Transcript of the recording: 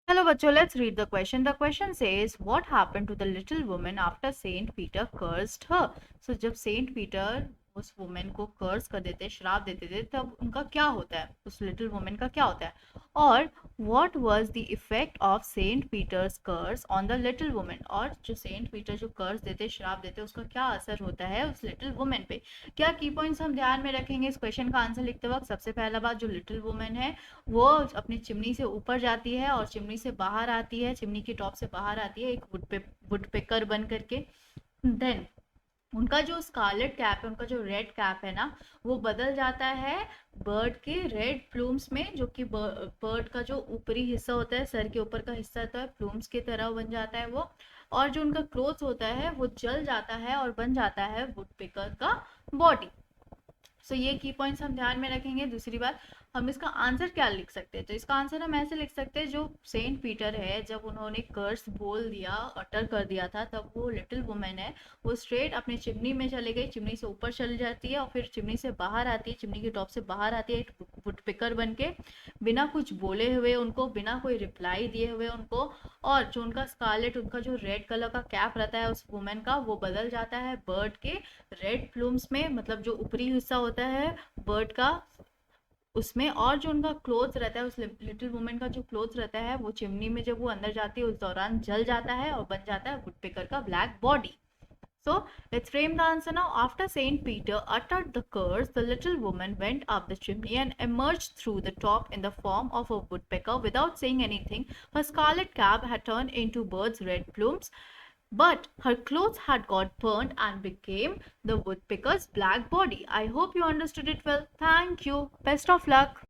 Hello, bachcho. Let's read the question. The question says, "What happened to the little woman after Saint Peter cursed her?" So जब Saint Peter उस women को कर्स कर देते, श्राप देते थे, तब उनका क्या होता है, उस लिटिल वुमेन का क्या होता है, और what was the effect of Saint Peter's curse on the Little Women, और जो सेंट पीटर जो कर्स देते, श्राप देते, उसका क्या असर होता है उस लिटिल वुमेन पे। क्या की पॉइंट्स हम ध्यान में रखेंगे इस क्वेश्चन का आंसर लिखते वक्त? सबसे पहला बात, जो लिटिल वुमेन है वो अपनी चिमनी से ऊपर जाती है और चिमनी से बाहर आती है, चिमनी की टॉप से बाहर आती है एक वुड पेकर बन करके। देन उनका जो स्कारलेट कैप है, उनका जो रेड कैप है ना, वो बदल जाता है बर्ड के रेड प्लूम्स में, जो कि बर्ड का जो ऊपरी हिस्सा होता है, सर के ऊपर का हिस्सा होता है, प्लूम्स की तरह बन जाता है वो। और जो उनका क्लोथ होता है वो जल जाता है और बन जाता है वुड पेकर का बॉडी। सो ये की पॉइंट्स हम ध्यान में रखेंगे। दूसरी बात, हम इसका आंसर क्या लिख सकते हैं? तो इसका आंसर हम ऐसे लिख सकते हैं, जो सेंट पीटर है, जब उन्होंने कर्स बोल दिया, अटर कर दिया था, तब वो लिटिल वुमेन है, वो स्ट्रेट अपने चिमनी में चले गई, चिमनी से ऊपर चली जाती है और फिर चिमनी से बाहर आती है, चिमनी की टॉप से बाहर आती है एक वुड पिकर बन के, बिना कुछ बोले हुए उनको, बिना कोई रिप्लाई दिए हुए उनको। और जो उनका स्कारलेट, उनका जो रेड कलर का कैप रहता है उस वुमेन का, वो बदल जाता है बर्ड के रेड प्लूम्स में, मतलब जो ऊपरी हिस्सा होता है बर्ड का, उसमें। और जो उनका क्लोथ रहता है, उस लिटिल वुमेन का जो क्लोथ रहता है, वो चिमनी में जब वो अंदर जाती है उस दौरान जल जाता है और बन जाता है वुडपेकर का black body. So let's frame the answer now. After Saint Peter uttered the curse, the little woman went up the chimney and emerged through the top in the form of a woodpecker without saying anything. Her scarlet cap had turned into birds' red plumes, but her clothes had got burnt and became the woodpecker's black body. I hope you understood it well. Thank you. Best of luck.